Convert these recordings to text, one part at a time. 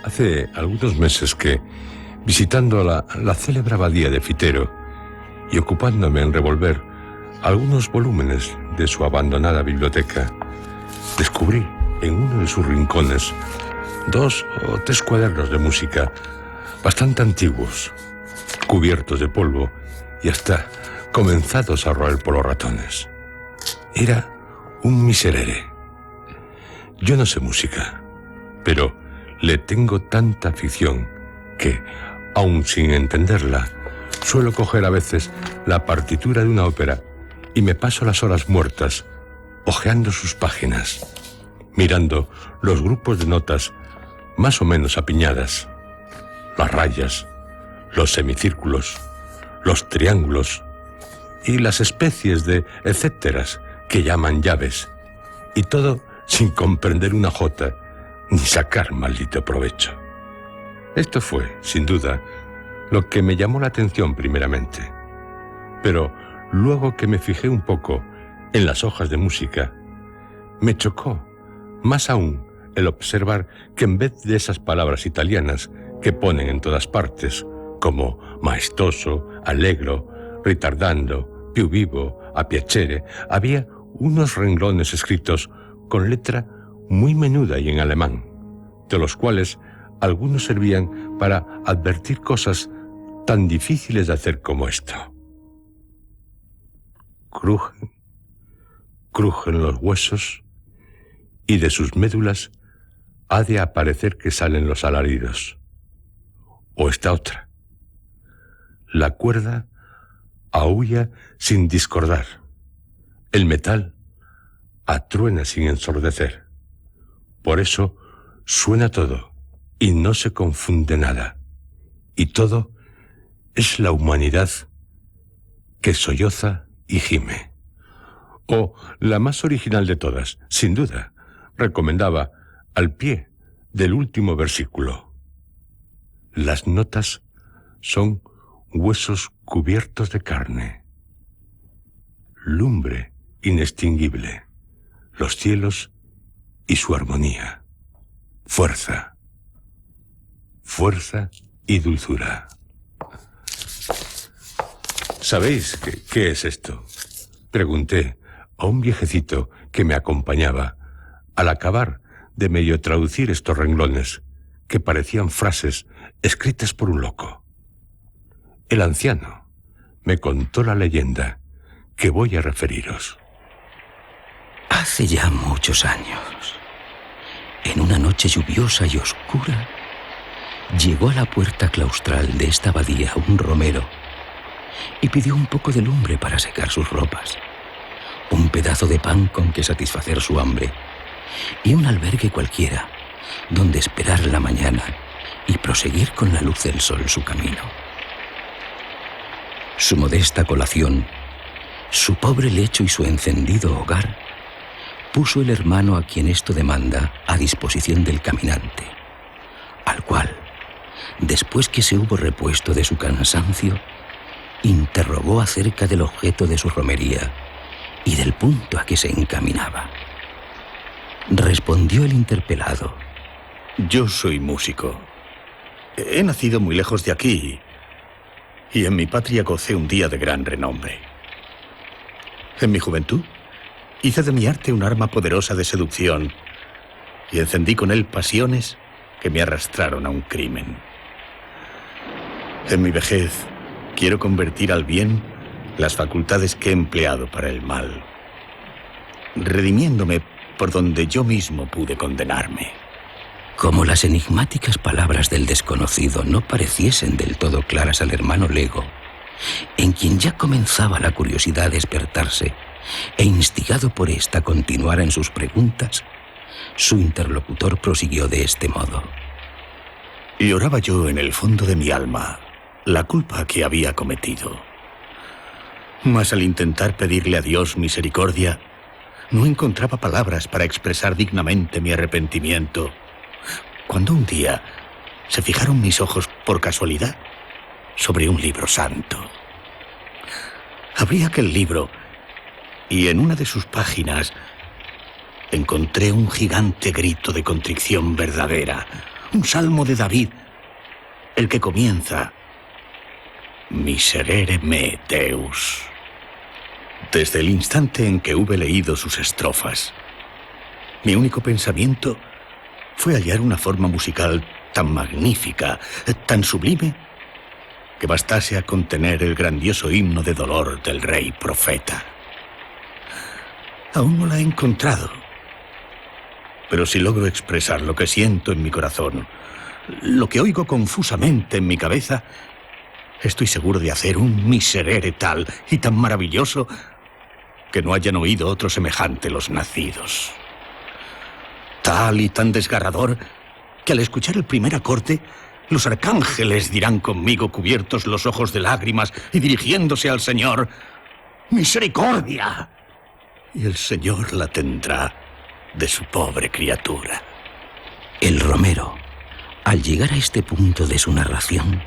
Hace algunos meses que, visitando la célebre abadía de Fitero y ocupándome en revolver algunos volúmenes de su abandonada biblioteca, descubrí en uno de sus rincones 2 o 3 cuadernos de música bastante antiguos, cubiertos de polvo y hasta comenzados a roer por los ratones. Era un miserere. Yo no sé música, pero le tengo tanta afición que, aun sin entenderla, suelo coger a veces la partitura de una ópera y me paso las horas muertas hojeando sus páginas, mirando los grupos de notas más o menos apiñadas, las rayas, los semicírculos, los triángulos y las especies de etcéteras que llaman llaves, y todo sin comprender una jota ni sacar maldito provecho. Esto fue, sin duda, lo que me llamó la atención primeramente, pero luego que me fijé un poco en las hojas de música, me chocó más aún el observar que en vez de esas palabras italianas que ponen en todas partes, como maestoso, allegro, ritardando, più vivo, a piacere, había unos renglones escritos con letra muy menuda y en alemán, de los cuales algunos servían para advertir cosas tan difíciles de hacer como esto. Crujen los huesos y de sus médulas ha de aparecer que salen los alaridos. O esta otra. La cuerda aúlla sin discordar. El metal atruena sin ensordecer. Por eso suena todo y no se confunde nada. Y todo es la humanidad que solloza y gime. O la más original de todas, sin duda, recomendaba al pie del último versículo. Las notas son huesos cubiertos de carne, lumbre inextinguible, los cielos y su armonía, fuerza y dulzura. ¿Sabéis qué es esto?, pregunté a un viejecito que me acompañaba al acabar de medio traducir estos renglones que parecían frases escritas por un loco. El anciano me contó la leyenda que voy a referiros. Hace ya muchos años, en una noche lluviosa y oscura, llegó a la puerta claustral de esta abadía un romero y pidió un poco de lumbre para secar sus ropas, un pedazo de pan con que satisfacer su hambre y un albergue cualquiera donde esperar la mañana y proseguir con la luz del sol su camino. Su modesta colación, su pobre lecho y su encendido hogar puso el hermano a quien esto demanda a disposición del caminante, al cual, después que se hubo repuesto de su cansancio, interrogó acerca del objeto de su romería y del punto a que se encaminaba. Respondió el interpelado: Yo soy músico. He nacido muy lejos de aquí y en mi patria gocé un día de gran renombre. En mi juventud hice de mi arte un arma poderosa de seducción y encendí con él pasiones que me arrastraron a un crimen. En mi vejez quiero convertir al bien las facultades que he empleado para el mal, redimiéndome por donde yo mismo pude condenarme. Como las enigmáticas palabras del desconocido no pareciesen del todo claras al hermano Lego, en quien ya comenzaba la curiosidad a despertarse, e instigado por ésta continuara en sus preguntas, su interlocutor prosiguió de este modo: Lloraba yo en el fondo de mi alma la culpa que había cometido. Mas al intentar pedirle a Dios misericordia, no encontraba palabras para expresar dignamente mi arrepentimiento, cuando un día se fijaron mis ojos por casualidad sobre un libro santo. Abrí aquel libro y en una de sus páginas encontré un gigante grito de contrición verdadera, un salmo de David, el que comienza: Miserere me, Deus. Desde el instante en que hube leído sus estrofas, mi único pensamiento fue hallar una forma musical tan magnífica, tan sublime, que bastase a contener el grandioso himno de dolor del rey profeta. Aún no la he encontrado, pero si logro expresar lo que siento en mi corazón, lo que oigo confusamente en mi cabeza, estoy seguro de hacer un miserere tal y tan maravilloso que no hayan oído otro semejante los nacidos. Tal y tan desgarrador que al escuchar el primer acorde, los arcángeles dirán conmigo, cubiertos los ojos de lágrimas y dirigiéndose al Señor: ¡misericordia! Y el Señor la tendrá de su pobre criatura. El romero, al llegar a este punto de su narración,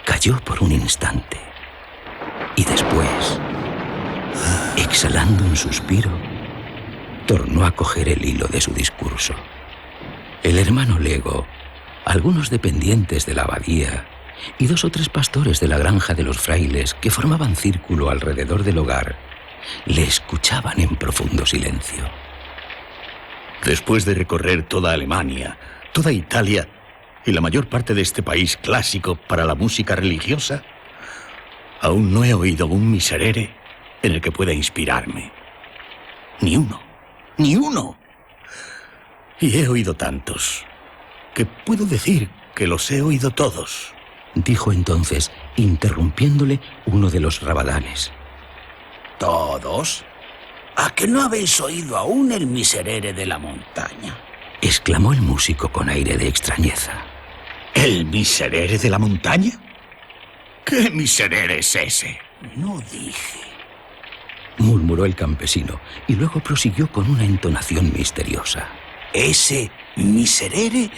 calló por un instante y después, exhalando un suspiro, tornó a coger el hilo de su discurso. El hermano Lego, algunos dependientes de la abadía y 2 o 3 pastores de la granja de los frailes que formaban círculo alrededor del hogar le escuchaban en profundo silencio. Después de recorrer toda Alemania, toda Italia y la mayor parte de este país clásico para la música religiosa, aún no he oído un miserere en el que pueda inspirarme. Ni uno, ni uno. Y he oído tantos que puedo decir que los he oído todos, dijo entonces, interrumpiéndole uno de los rabadanes. ¿Todos? ¿A que no habéis oído aún el miserere de la montaña? Exclamó el músico con aire de extrañeza. ¿El miserere de la montaña? ¿Qué miserere es ese? No dije, murmuró el campesino y luego prosiguió con una entonación misteriosa. ese miserere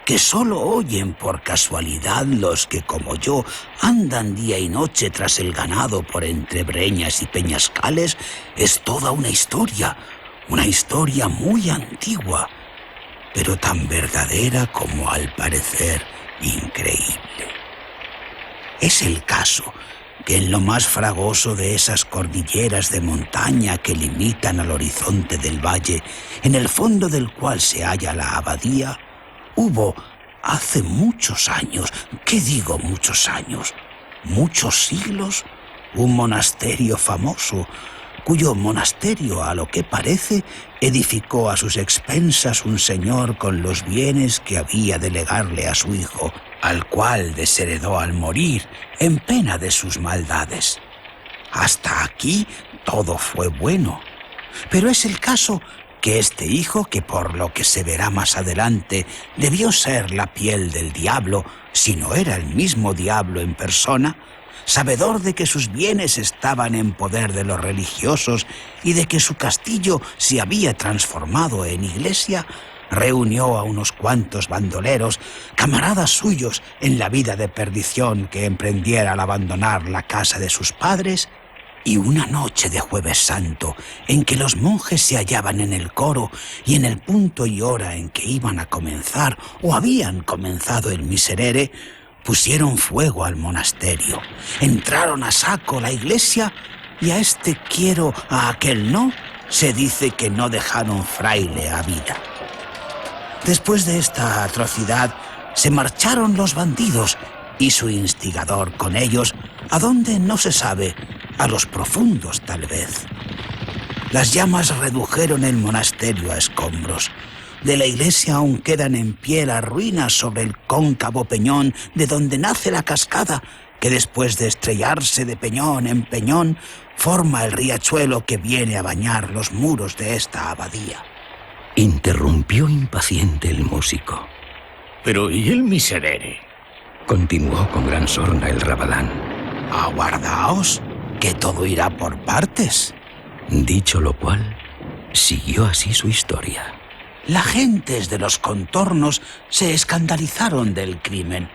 que solo oyen por casualidad los que, como yo, andan día y noche tras el ganado por entre breñas y peñascales, es toda una historia muy antigua, pero tan verdadera como al parecer increíble. Es el caso que en lo más fragoso de esas cordilleras de montaña que limitan al horizonte del valle, en el fondo del cual se halla la abadía, hubo hace muchos años, ¿qué digo muchos años? Muchos siglos, un monasterio famoso, cuyo monasterio, a lo que parece, edificó a sus expensas un señor con los bienes que había de legarle a su hijo, al cual desheredó al morir, en pena de sus maldades. Hasta aquí todo fue bueno, pero es el caso que este hijo, que por lo que se verá más adelante, debió ser la piel del diablo, si no era el mismo diablo en persona, sabedor de que sus bienes estaban en poder de los religiosos y de que su castillo se había transformado en iglesia, reunió a unos cuantos bandoleros, camaradas suyos en la vida de perdición que emprendiera al abandonar la casa de sus padres, y una noche de Jueves Santo, en que los monjes se hallaban en el coro y en el punto y hora en que iban a comenzar o habían comenzado el miserere, pusieron fuego al monasterio, entraron a saco la iglesia y a este quiero, a aquel no, se dice que no dejaron fraile a vida. Después de esta atrocidad, se marcharon los bandidos y su instigador con ellos, a dónde no se sabe, a los profundos tal vez. Las llamas redujeron el monasterio a escombros. De la iglesia aún quedan en pie las ruinas sobre el cóncavo peñón de donde nace la cascada, que después de estrellarse de peñón en peñón, forma el riachuelo que viene a bañar los muros de esta abadía. Interrumpió impaciente el músico. Pero ¿y el miserere? Continuó con gran sorna el rabadán. Aguardaos, que todo irá por partes. Dicho lo cual, siguió así su historia. Las gentes de los contornos se escandalizaron del crimen.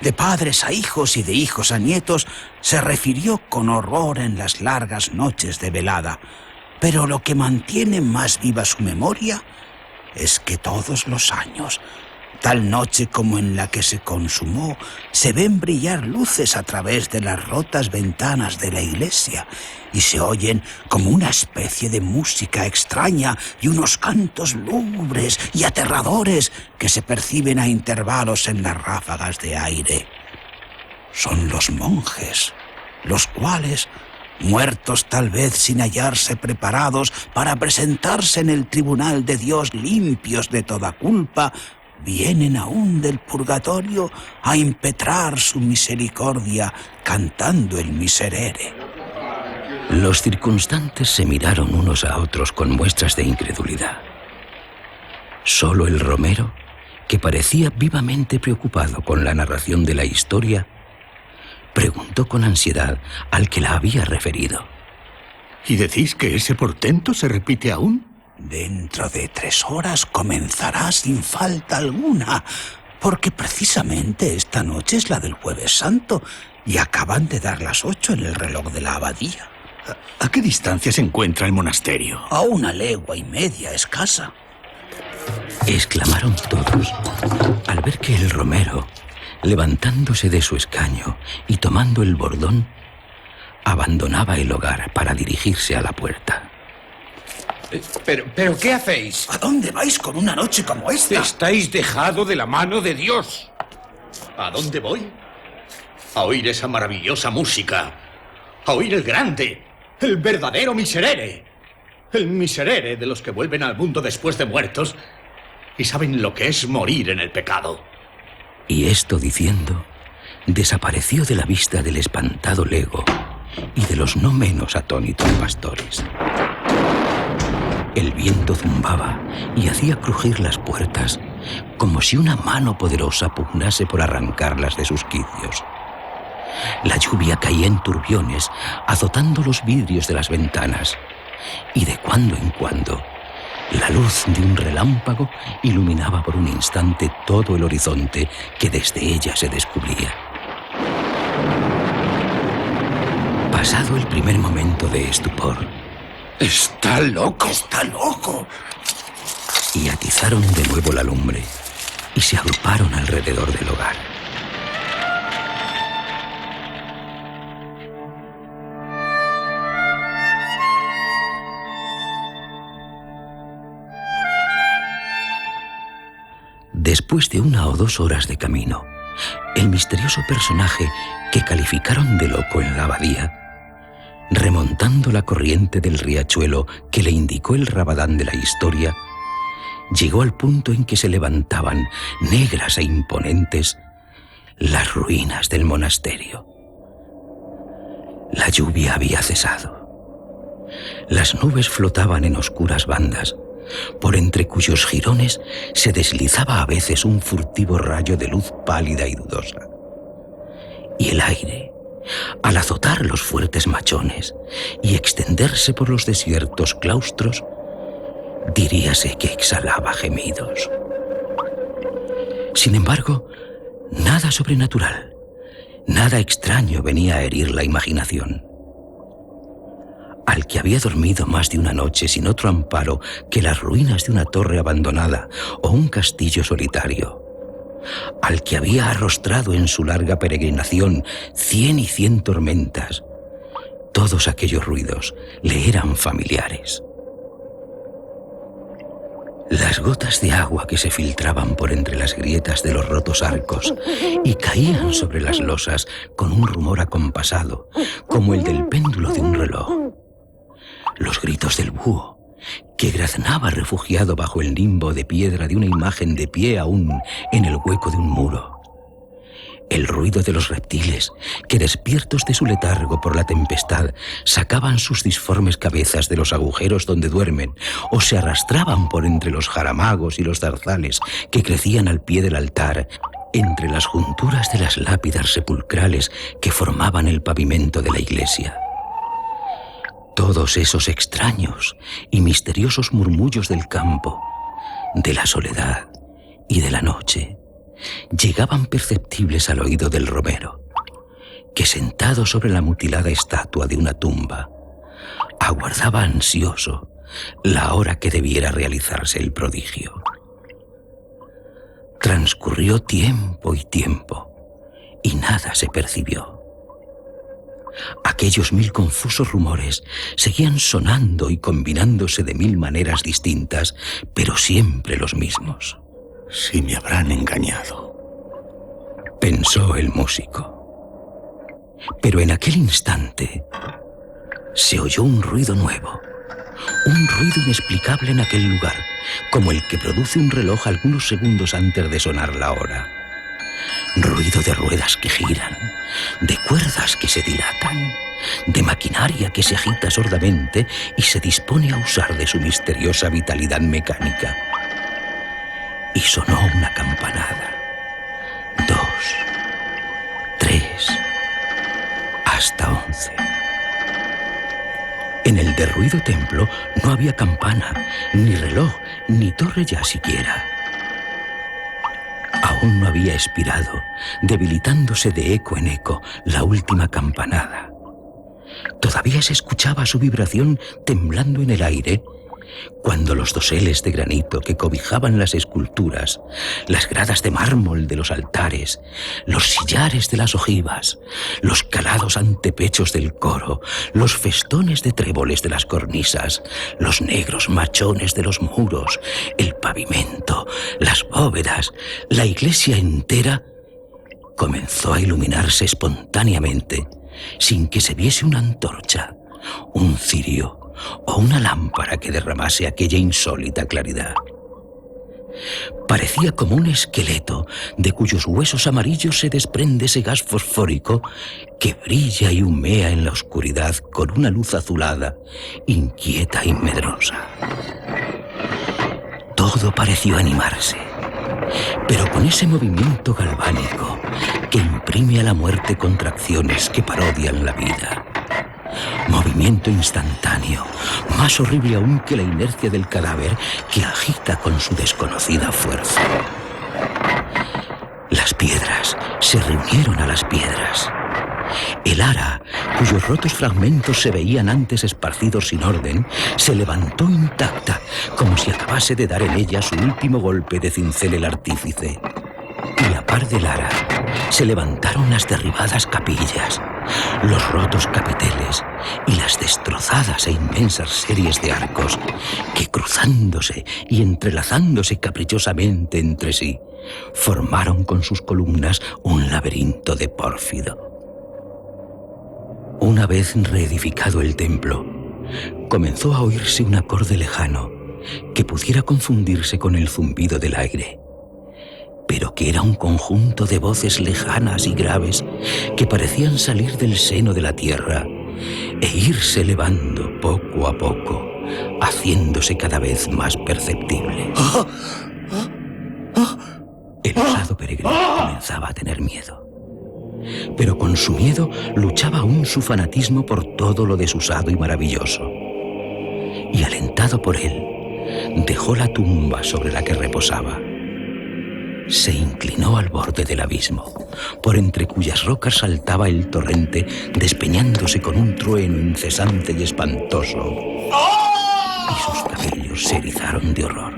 De padres a hijos y de hijos a nietos se refirió con horror en las largas noches de velada. Pero lo que mantiene más viva su memoria es que todos los años, Tal noche como en la que se consumó, se ven brillar luces a través de las rotas ventanas de la iglesia y se oyen como una especie de música extraña y unos cantos lúgubres y aterradores que se perciben a intervalos en las ráfagas de aire. Son los monjes, los cuales, muertos tal vez sin hallarse preparados para presentarse en el tribunal de Dios limpios de toda culpa, vienen aún del purgatorio a impetrar su misericordia cantando el Miserere. Los circunstantes se miraron unos a otros con muestras de incredulidad. Solo el romero, que parecía vivamente preocupado con la narración de la historia, preguntó con ansiedad al que la había referido. ¿Y decís que ese portento se repite aún? Dentro de 3 horas comenzará sin falta alguna, porque precisamente esta noche es la del Jueves Santo y acaban de dar las 8 en el reloj de la abadía. ¿A qué distancia se encuentra el monasterio? A 1 legua y media escasa. Exclamaron todos al ver que el romero, levantándose de su escaño y tomando el bordón, abandonaba el hogar para dirigirse a la puerta. ¿Pero qué hacéis? ¿A dónde vais con una noche como esta? Estáis dejado de la mano de Dios. ¿A dónde voy? A oír esa maravillosa música. A oír el grande, el verdadero Miserere. El Miserere de los que vuelven al mundo después de muertos y saben lo que es morir en el pecado. Y esto diciendo, desapareció de la vista del espantado lego y de los no menos atónitos pastores. El viento zumbaba y hacía crujir las puertas como si una mano poderosa pugnase por arrancarlas de sus quicios. La lluvia caía en turbiones, azotando los vidrios de las ventanas, y de cuando en cuando la luz de un relámpago iluminaba por un instante todo el horizonte que desde ella se descubría. Pasado el primer momento de estupor, ¡Está loco! ¡Está loco! y atizaron de nuevo la lumbre y se agruparon alrededor del hogar. Después de 1 o 2 horas de camino, el misterioso personaje que calificaron de loco en la abadía, remontando la corriente del riachuelo que le indicó el rabadán de la historia, llegó al punto en que se levantaban, negras e imponentes, las ruinas del monasterio. La lluvia había cesado. Las nubes flotaban en oscuras bandas, por entre cuyos jirones se deslizaba a veces un furtivo rayo de luz pálida y dudosa. Y el aire, al azotar los fuertes machones y extenderse por los desiertos claustros, diríase que exhalaba gemidos. Sin embargo, nada sobrenatural, nada extraño venía a herir la imaginación. Al que había dormido más de una noche sin otro amparo que las ruinas de una torre abandonada o un castillo solitario, al que había arrostrado en su larga peregrinación 100 y 100 tormentas, todos aquellos ruidos le eran familiares. Las gotas de agua que se filtraban por entre las grietas de los rotos arcos y caían sobre las losas con un rumor acompasado, como el del péndulo de un reloj. Los gritos del búho, que graznaba refugiado bajo el limbo de piedra de una imagen de pie aún en el hueco de un muro. El ruido de los reptiles, que despiertos de su letargo por la tempestad, sacaban sus disformes cabezas de los agujeros donde duermen o se arrastraban por entre los jaramagos y los zarzales que crecían al pie del altar, entre las junturas de las lápidas sepulcrales que formaban el pavimento de la iglesia. Todos esos extraños y misteriosos murmullos del campo, de la soledad y de la noche, llegaban perceptibles al oído del romero, que sentado sobre la mutilada estatua de una tumba, aguardaba ansioso la hora que debiera realizarse el prodigio. Transcurrió tiempo y tiempo, y nada se percibió. Aquellos 1000 confusos rumores seguían sonando y combinándose de 1000 maneras distintas, pero siempre los mismos. Si me habrán engañado, pensó el músico. Pero en aquel instante se oyó un ruido nuevo, un ruido inexplicable en aquel lugar, como el que produce un reloj algunos segundos antes de sonar la hora. Ruido de ruedas que giran, de cuerdas que se dilatan, de maquinaria que se agita sordamente y se dispone a usar de su misteriosa vitalidad mecánica. Y sonó una campanada. 2, 3, hasta 11. En el derruido templo no había campana, ni reloj, ni torre ya siquiera. Aún no había expirado, debilitándose de eco en eco, la última campanada. Todavía se escuchaba su vibración temblando en el aire, cuando los doseles de granito que cobijaban las esculturas, las gradas de mármol de los altares, los sillares de las ojivas, los calados antepechos del coro, los festones de tréboles de las cornisas, los negros machones de los muros, el pavimento, las bóvedas, la iglesia entera, comenzó a iluminarse espontáneamente, sin que se viese una antorcha, un cirio o una lámpara que derramase aquella insólita claridad. Parecía como un esqueleto de cuyos huesos amarillos se desprende ese gas fosfórico que brilla y humea en la oscuridad con una luz azulada, inquieta y medrosa. Todo pareció animarse, pero con ese movimiento galvánico que imprime a la muerte contracciones que parodian la vida. Movimiento instantáneo, más horrible aún que la inercia del cadáver que agita con su desconocida fuerza. Las piedras se reunieron a las piedras. El ara, cuyos rotos fragmentos se veían antes esparcidos sin orden, se levantó intacta, como si acabase de dar en ella su último golpe de cincel el artífice. Y a par del ara, se levantaron las derribadas capillas, los rotos capiteles y las destrozadas e inmensas series de arcos que, cruzándose y entrelazándose caprichosamente entre sí, formaron con sus columnas un laberinto de pórfido. Una vez reedificado el templo, comenzó a oírse un acorde lejano que pudiera confundirse con el zumbido del aire, pero que era un conjunto de voces lejanas y graves que parecían salir del seno de la tierra e irse elevando poco a poco, haciéndose cada vez más perceptible. El osado peregrino comenzaba a tener miedo, pero con su miedo luchaba aún su fanatismo por todo lo desusado y maravilloso. Y alentado por él, dejó la tumba sobre la que reposaba. Se inclinó al borde del abismo, por entre cuyas rocas saltaba el torrente, despeñándose con un trueno incesante y espantoso, y sus cabellos se erizaron de horror.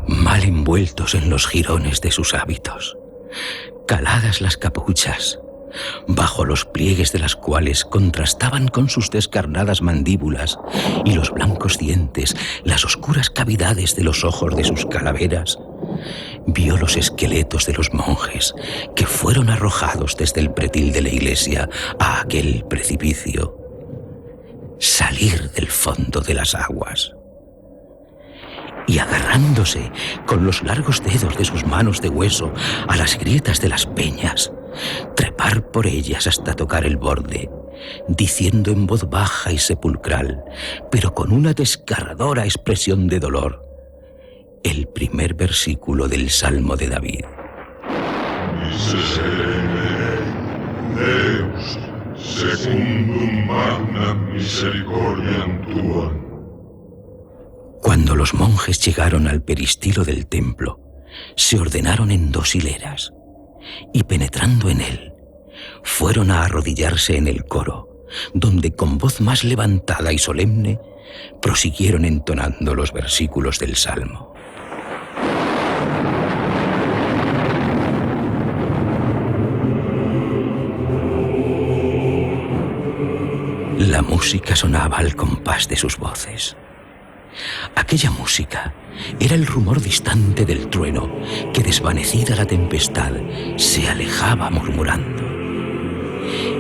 Mal envueltos en los jirones de sus hábitos, caladas las capuchas, bajo los pliegues de las cuales contrastaban con sus descarnadas mandíbulas y los blancos dientes las oscuras cavidades de los ojos de sus calaveras, vio los esqueletos de los monjes que fueron arrojados desde el pretil de la iglesia a aquel precipicio, salir del fondo de las aguas. Y agarrándose con los largos dedos de sus manos de hueso a las grietas de las peñas, trepar por ellas hasta tocar el borde, diciendo en voz baja y sepulcral, pero con una desgarradora expresión de dolor, el primer versículo del Salmo de David. Miserere Deus, secundum magnam misericordiam tuam. Cuando los monjes llegaron al peristilo del templo, se ordenaron en 2 hileras, y penetrando en él, fueron a arrodillarse en el coro, donde con voz más levantada y solemne prosiguieron entonando los versículos del Salmo. La música sonaba al compás de sus voces. Aquella música era el rumor distante del trueno que, desvanecida la tempestad, se alejaba murmurando.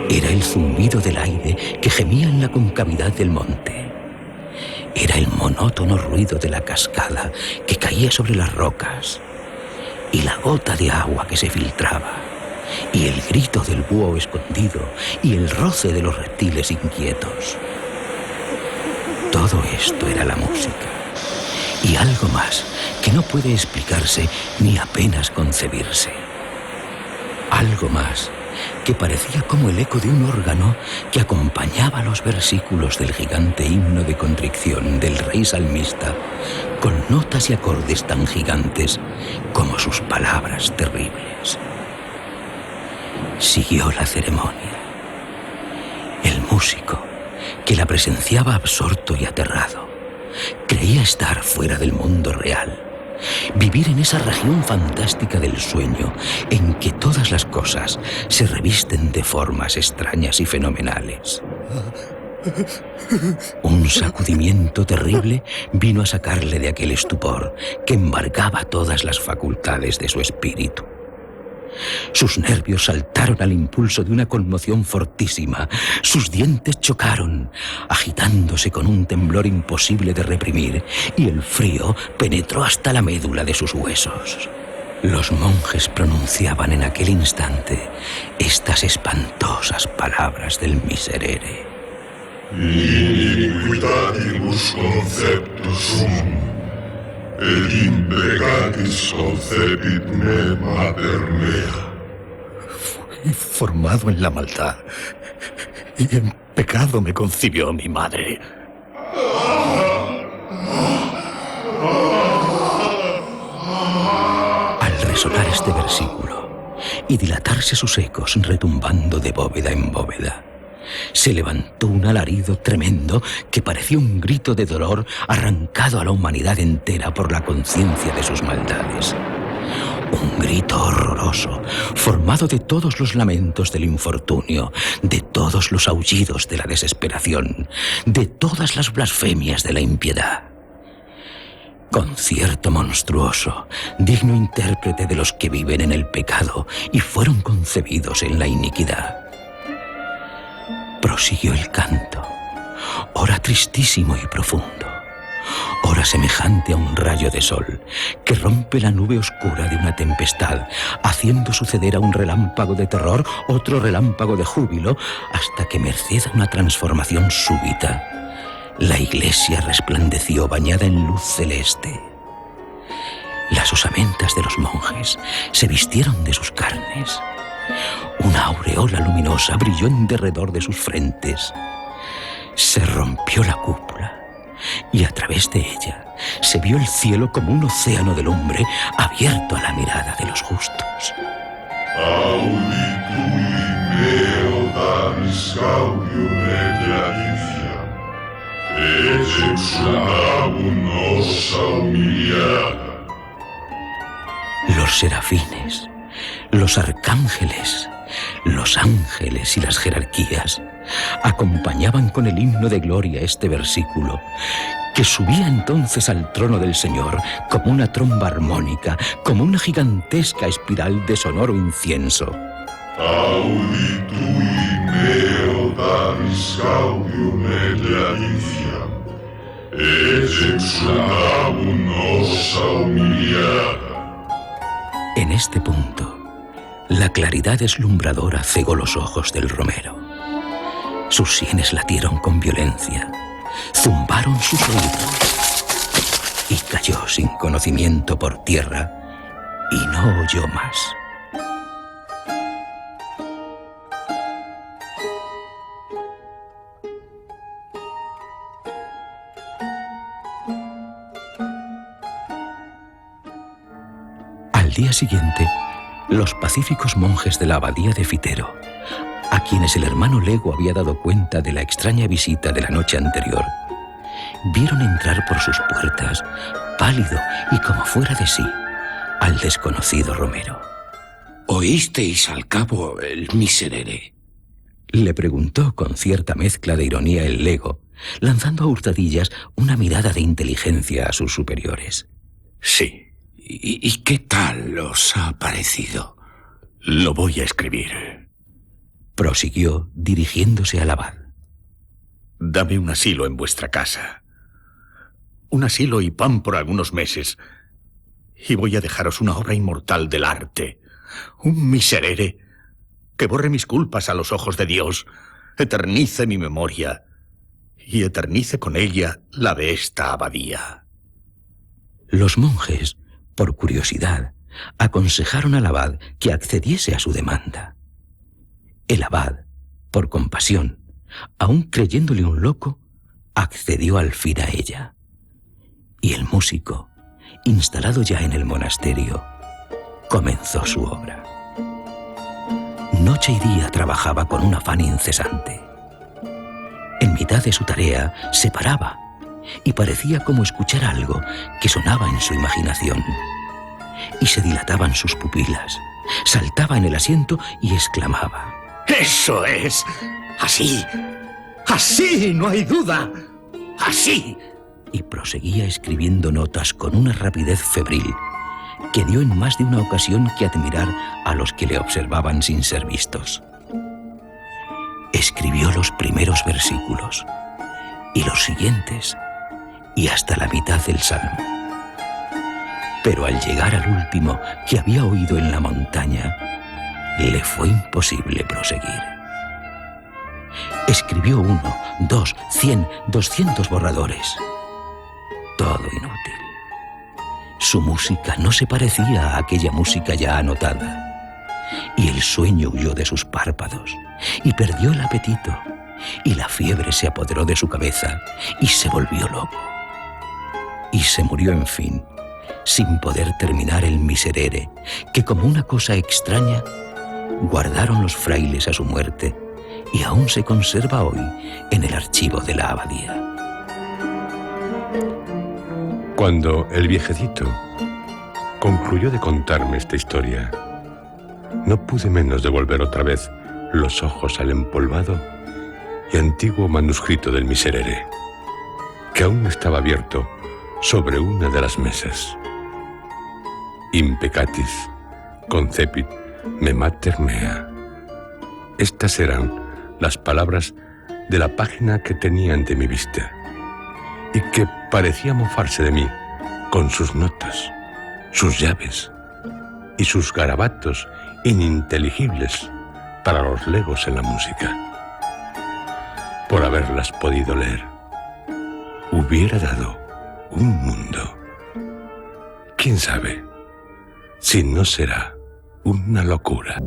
Era el zumbido del aire que gemía en la concavidad del monte. Era el monótono ruido de la cascada que caía sobre las rocas, y la gota de agua que se filtraba, y el grito del búho escondido, y el roce de los reptiles inquietos. Todo esto era la música, y algo más que no puede explicarse ni apenas concebirse. Algo más que parecía como el eco de un órgano que acompañaba los versículos del gigante himno de contrición del rey salmista, con notas y acordes tan gigantes como sus palabras terribles. Siguió la ceremonia. El músico, que la presenciaba absorto y aterrado, creía estar fuera del mundo real, vivir en esa región fantástica del sueño en que todas las cosas se revisten de formas extrañas y fenomenales. Un sacudimiento terrible vino a sacarle de aquel estupor que embargaba todas las facultades de su espíritu. Sus nervios saltaron al impulso de una conmoción fortísima. Sus dientes chocaron, agitándose con un temblor imposible de reprimir, y el frío penetró hasta la médula de sus huesos. Los monjes pronunciaban en aquel instante estas espantosas palabras del Miserere. Iniquitatibus conceptus sum. Et impecatis concepit me mater mea. Fui formado en la maldad, y en pecado me concibió mi madre. Al resonar este versículo y dilatarse sus ecos retumbando de bóveda en bóveda, se levantó un alarido tremendo que parecía un grito de dolor arrancado a la humanidad entera por la conciencia de sus maldades. Un grito horroroso, formado de todos los lamentos del infortunio, de todos los aullidos de la desesperación, de todas las blasfemias de la impiedad. Concierto monstruoso, digno intérprete de los que viven en el pecado y fueron concebidos en la iniquidad. Prosiguió el canto, ora tristísimo y profundo, ora semejante a un rayo de sol que rompe la nube oscura de una tempestad, haciendo suceder a un relámpago de terror otro relámpago de júbilo, hasta que, merced a una transformación súbita, la iglesia resplandeció bañada en luz celeste. Las osamentas de los monjes se vistieron de sus carnes. Una aureola luminosa brilló en derredor de sus frentes. Se rompió la cúpula y a través de ella se vio el cielo como un océano de lumbre abierto a la mirada de los justos. Auditui meo daris gaudium et ladiciam, et exultabum ossa humiliata. Los serafines, los arcángeles, los ángeles y las jerarquías acompañaban con el himno de gloria este versículo, que subía entonces al trono del Señor como una tromba armónica, como una gigantesca espiral de sonoro incienso. Auditui meo daris gaudium et ladiciam, et exultabum ossa humiliata. En este punto, la claridad deslumbradora cegó los ojos del romero. Sus sienes latieron con violencia, zumbaron sus oídos y cayó sin conocimiento por tierra y no oyó más. Al día siguiente, los pacíficos monjes de la abadía de Fitero, a quienes el hermano Lego había dado cuenta de la extraña visita de la noche anterior, vieron entrar por sus puertas, pálido y como fuera de sí, al desconocido Romero. ¿Oísteis al cabo el miserere? Le preguntó con cierta mezcla de ironía el lego, lanzando a hurtadillas una mirada de inteligencia a sus superiores. Sí. ¿Y qué tal os ha parecido? Lo voy a escribir. Prosiguió dirigiéndose al abad. Dame un asilo en vuestra casa. Un asilo y pan por algunos meses. Y voy a dejaros una obra inmortal del arte. Un miserere que borre mis culpas a los ojos de Dios, eternice mi memoria y eternice con ella la de esta abadía. Los monjes, por curiosidad, aconsejaron al abad que accediese a su demanda. El abad, por compasión, aun creyéndole un loco, accedió al fin a ella. Y el músico, instalado ya en el monasterio, comenzó su obra. Noche y día trabajaba con un afán incesante. En mitad de su tarea se paraba y parecía como escuchar algo que sonaba en su imaginación. Y se dilataban sus pupilas, saltaba en el asiento y exclamaba: ¡Eso es! ¡Así! ¡Así! ¡No hay duda! ¡Así! Y proseguía escribiendo notas con una rapidez febril que dio en más de una ocasión que admirar a los que le observaban sin ser vistos. Escribió los primeros versículos y los siguientes y hasta la mitad del salmo. Pero al llegar al último que había oído en la montaña, le fue imposible proseguir. Escribió 1, 2, 100, 200 borradores. Todo inútil. Su música no se parecía a aquella música ya anotada. Y el sueño huyó de sus párpados, y perdió el apetito, y la fiebre se apoderó de su cabeza, y se volvió loco. Y se murió, en fin, sin poder terminar el miserere, que como una cosa extraña, guardaron los frailes a su muerte, y aún se conserva hoy en el archivo de la abadía. Cuando el viejecito concluyó de contarme esta historia, no pude menos de volver otra vez los ojos al empolvado y antiguo manuscrito del miserere, que aún estaba abierto sobre una de las mesas. Impecatis concepit me mater mea. Estas eran las palabras de la página que tenía ante mi vista y que parecía mofarse de mí con sus notas, sus llaves y sus garabatos ininteligibles para los legos en la música. Por haberlas podido leer, hubiera dado un mundo. ¿Quién sabe si no será una locura?